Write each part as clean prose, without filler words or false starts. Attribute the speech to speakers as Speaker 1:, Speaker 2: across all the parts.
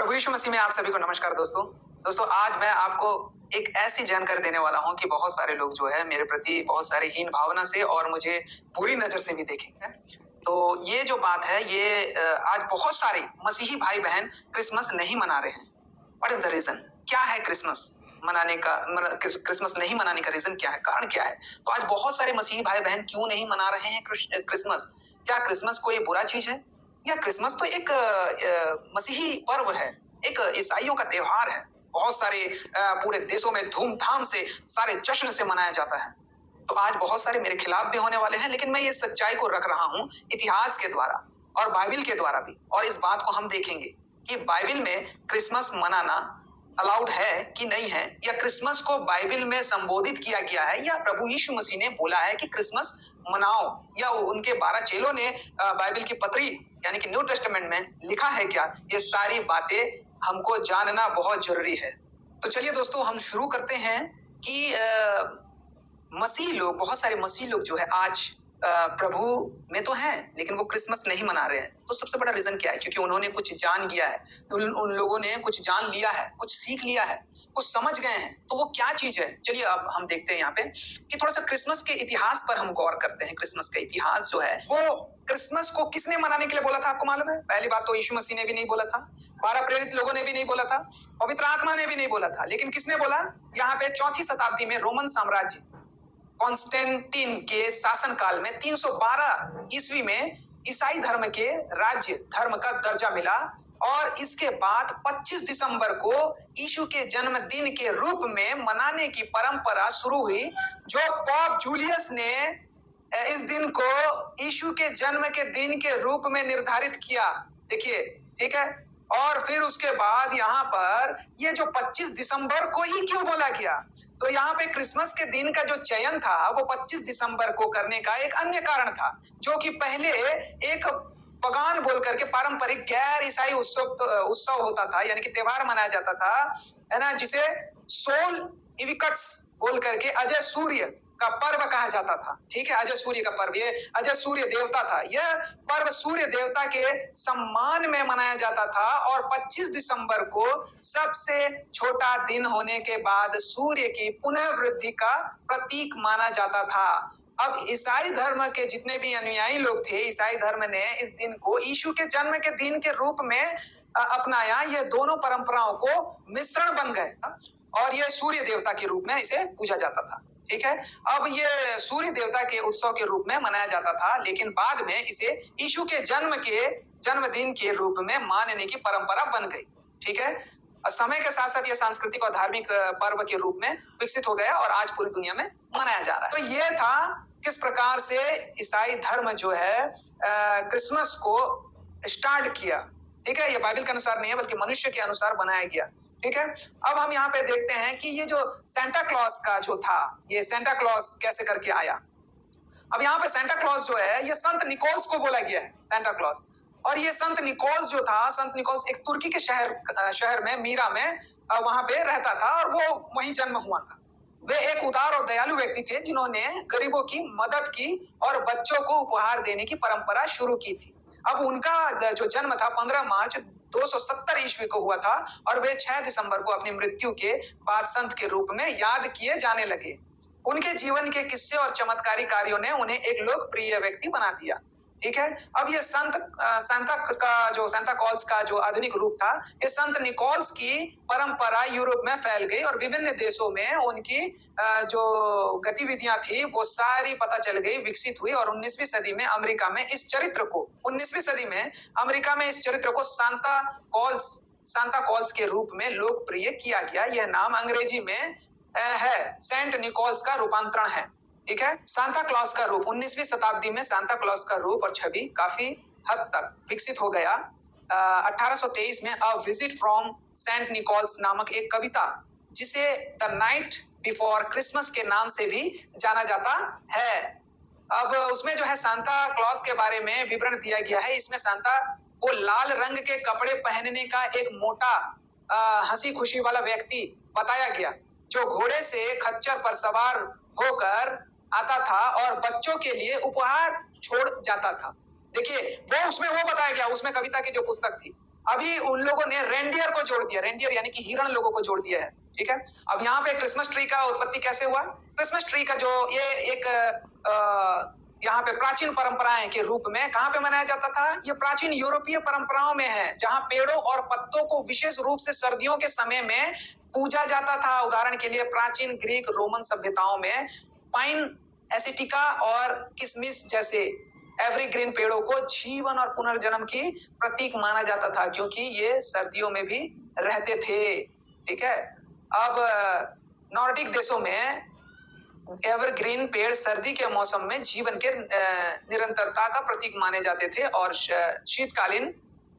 Speaker 1: प्रभु यीशु मसीह में आप सभी को नमस्कार दोस्तों। दोस्तों आज मैं आपको एक ऐसी जानकारी देने वाला हूं कि बहुत सारे लोग जो है मेरे प्रति बहुत सारी हीन भावना से और मुझे बुरी नजर से भी देखेंगे। तो ये जो बात है ये आज बहुत सारे मसीही भाई बहन क्रिसमस नहीं मना रहे हैं। What is the reason? क्या है क्रिसमस मनाने का क्रिसमस नहीं मनाने का रीजन क्या है, कारण क्या है? तो आज बहुत सारे मसीही भाई बहन क्यों नहीं मना रहे हैं क्रिसमस? क्या क्रिसमस कोई बुरा चीज है? या क्रिसमस तो एक मसीही पर्व है, एक ईसाइयों का त्योहार है। बहुत सारे पूरे देशों में धूमधाम से सारे जश्न से मनाया जाता है। तो आज बहुत सारे मेरे खिलाफ भी होने वाले हैं, लेकिन मैं ये सच्चाई को रख रहा हूं इतिहास के द्वारा और बाइबल के द्वारा भी। और इस बात को हम देखेंगे कि बाइबल में क्रिसमस मनाना अलाउड है कि नहीं है, या क्रिसमस को बाइबल में संबोधित किया गया है, या प्रभु यीशु मसीह ने बोला है कि क्रिसमस मनाओ, या उनके 12 चेलों ने बाइबल की पत्री यानी कि न्यू टेस्टामेंट में लिखा है क्या? ये सारी बातें हमको जानना बहुत जरूरी है। तो चलिए दोस्तों हम शुरू करते हैं कि मसीह लोग, बहुत सारे मसीह लोग जो है आज प्रभु में तो हैं लेकिन वो क्रिसमस नहीं मना रहे हैं। तो सबसे बड़ा रीजन क्या है? क्योंकि उन्होंने कुछ जान लिया है, उन लोगों ने कुछ जान लिया है, कुछ सीख लिया है, कुछ समझ गए हैं। तो वो क्या चीज है? चलिए अब हम देखते हैं यहाँ पे कि थोड़ा सा क्रिसमस के इतिहास पर हम गौर करते हैं। क्रिसमस का इतिहास जो है वो क्रिसमस को किसने मनाने के लिए बोला था, आपको मालूम है? पहली बात तो यीशु मसीह ने भी नहीं बोला था, 12 प्रेरित लोगों ने भी नहीं बोला था, पवित्र आत्मा ने भी नहीं बोला था। लेकिन किसने बोला? यहाँ पे 4वीं शताब्दी में रोमन साम्राज्य कॉन्स्टेंटिन के शासन काल में 312 ईस्वी में ईसाई धर्म के राज्य धर्म का दर्जा मिला। और इसके बाद 25 दिसंबर को यीशु के जन्मदिन के रूप में मनाने की परंपरा शुरू हुई, जो पॉप जूलियस ने इस दिन को यीशु के जन्म के दिन के रूप में निर्धारित किया। देखिए, ठीक है। और फिर उसके बाद यहाँ पर ये जो 25 दिसंबर को ही क्यों बोला गया? तो यहाँ पे क्रिसमस के दिन का जो चयन था वो 25 दिसंबर को करने का एक अन्य कारण था, जो कि पहले एक पगान बोल करके पारंपरिक गैर ईसाई उत्सव होता था, यानी कि त्योहार मनाया जाता था, है ना, जिसे सोल इविकट्स बोल करके अजय सूर्य का पर्व कहा जाता था। ठीक है, अजय सूर्य का पर्व, ये अजय सूर्य देवता था। यह पर्व सूर्य देवता के सम्मान में मनाया जाता था और 25 दिसंबर को सबसे छोटा दिन होने के बाद सूर्य की पुनर्वृद्धि का प्रतीक माना जाता था। अब ईसाई धर्म के जितने भी अनुयायी लोग थे, ईसाई धर्म ने इस दिन को यीशु के जन्म के दिन के रूप में अपनाया। यह दोनों परंपराओं को मिश्रण बन गए और यह सूर्य देवता के रूप में इसे पूजा जाता था। ठीक है, अब ये सूर्य देवता के उत्सव के रूप में मनाया जाता था, लेकिन बाद में इसे यीशु के जन्मदिन के रूप में मानने की परंपरा बन गई। ठीक है, समय के साथ साथ यह सांस्कृतिक और धार्मिक पर्व के रूप में विकसित हो गया और आज पूरी दुनिया में मनाया जा रहा है। तो ये था किस प्रकार से ईसाई धर्म जो है क्रिसमस को स्टार्ट किया। ठीक है, ये बाइबल के अनुसार नहीं है बल्कि मनुष्य के अनुसार बनाया गया। ठीक है, अब हम यहाँ पे देखते हैं कि ये जो सेंटा क्लॉज का जो था, ये सेंटा क्लॉज कैसे करके आया। अब यहाँ पे सेंटा क्लॉज जो है ये संत निकोल्स को बोला गया है, सेंटा क्लॉज। और ये संत निकोल्स जो था, संत निकोल्स एक तुर्की के शहर में मीरा में वहां पे रहता था और वो वहीं जन्म हुआ था। वे एक उदार और दयालु व्यक्ति थे जिन्होंने गरीबों की मदद की और बच्चों को उपहार देने की परंपरा शुरू की थी। अब उनका जो जन्म था 15 मार्च 270 ईस्वी को हुआ था और वे 6 दिसंबर को अपनी मृत्यु के बाद संत के रूप में याद किए जाने लगे। उनके जीवन के किस्से और चमत्कारी कार्यों ने उन्हें एक लोकप्रिय व्यक्ति बना दिया। ठीक है, अब ये सांता क्लॉज का जो आधुनिक रूप था, ये संत निकोल्स की परंपरा यूरोप में फैल गई और विभिन्न देशों में उनकी जो गतिविधियां थी वो सारी पता चल गई, विकसित हुई। और 19वीं सदी में अमेरिका में इस चरित्र को 19वीं सदी में अमेरिका में इस चरित्र को सांता क्लॉज के रूप में लोकप्रिय किया गया। यह नाम अंग्रेजी में है, सेंट निकोल्स का रूपांतरण है। ठीक है, सांता क्लॉज का रूप 19वीं शताब्दी में सांता क्लॉज का रूप और छवि काफी हद तक विकसित हो गया। 1823 में a visit from Saint Nicholas नामक एक कविता, जिसे द नाइट बिफोर क्रिसमस के नाम से भी जाना जाता है। अब उसमें जो है सांता क्लॉज के बारे में विवरण दिया गया है। इसमें सांता को लाल रंग के कपड़े पहनने का एक मोटा हंसी खुशी वाला व्यक्ति बताया गया, जो घोड़े से खच्चर पर सवार होकर आता था और बच्चों के लिए उपहार छोड़ जाता था। देखिए, वो उसमें वो बताया गया, उसमें कविता की जो पुस्तक थी। अभी उन लोगों ने रेंडियर को जोड़ दिया, रेंडियर यानी कि हिरण लोगों को जोड़ दिया है। ठीक है, अब यहाँ पे क्रिसमस ट्री का उत्पत्ति कैसे हुआ? क्रिसमस ट्री का जो ये एक यहाँ पे प्राचीन परंपराएं के रूप में कहां पे मनाया जाता था? ये प्राचीन यूरोपीय परंपराओं में है, जहां पेड़ों और पत्तों को विशेष रूप से सर्दियों के समय में पूजा जाता था। उदाहरण के लिए प्राचीन ग्रीक रोमन सभ्यताओं में पाइन एसिटिका और किसमिस जैसे एवरग्रीन पेड़ों को जीवन और पुनर्जन्म की प्रतीक माना जाता था, क्योंकि ये सर्दियों में भी रहते थे। ठीक है, अब नॉर्डिक देशों में एवरग्रीन पेड़ सर्दी के मौसम में जीवन के निरंतरता का प्रतीक माने जाते थे और शीतकालीन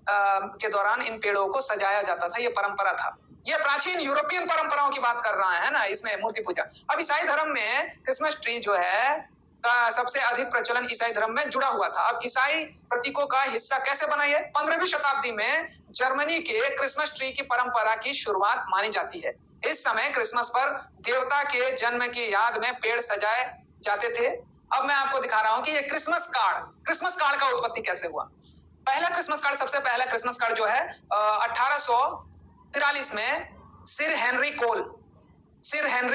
Speaker 1: के दौरान इन पेड़ों को सजाया जाता था। ये परंपरा था। ये प्राचीन यूरोपियन परंपराओं की बात कर रहा है ना, इसमें मूर्ति पूजा। अब ईसाई धर्म में क्रिसमस ट्री जो है का सबसे अधिक प्रचलन ईसाई धर्म में जुड़ा हुआ था। अब ईसाई प्रतीकों का हिस्सा कैसे बना? ये 15वीं शताब्दी में जर्मनी के क्रिसमस ट्री की परंपरा की शुरुआत मानी जाती है। इस समय क्रिसमस पर देवता के जन्म की याद में पेड़ सजाए जाते थे। अब मैं आपको दिखा रहा हूं कि ये क्रिसमस कार्ड का उत्पत्ति कैसे हुआ। पहला क्रिसमस कार्ड, सबसे पहला क्रिसमस कार्ड जो है 1843 में सिर हेनरी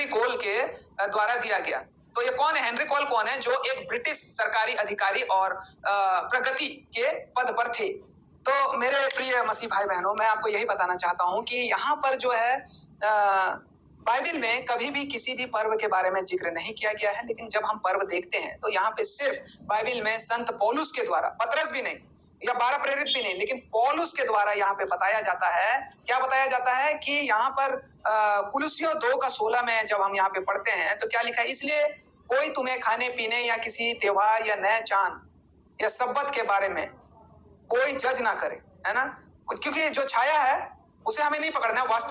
Speaker 1: कोल के द्वारा दिया गया। तो ये कौन है? हेनरी कोल कौन है? जो एक ब्रिटिश सरकारी अधिकारी और प्रगति के पद पर थे। तो मेरे प्रिय मसीह भाई बहनों, मैं आपको यही बताना चाहता हूं कि यहाँ पर जो है बाइबल में कभी भी किसी भी पर्व के बारे में जिक्र नहीं किया गया है, लेकिन जब हम पर्व देखते हैं तो यहाँ पे सिर्फ बाइबल में संत पौलुस के द्वारा, पतरस भी नहीं या 12 प्रेरित भी नहीं, लेकिन पौलुस के द्वारा यहाँ पे बताया जाता है। क्या बताया जाता है कि यहाँ पर कुलुसियों 2:16 में जब हम यहाँ पे पढ़ते हैं तो क्या लिखा है? इसलिए कोई तुम्हें खाने पीने या किसी त्योहार या नए चांद या सब्बत के बारे में कोई जज ना करे, है ना, क्योंकि जो छाया है उसे हमें नहीं पकड़ना है, वास्तव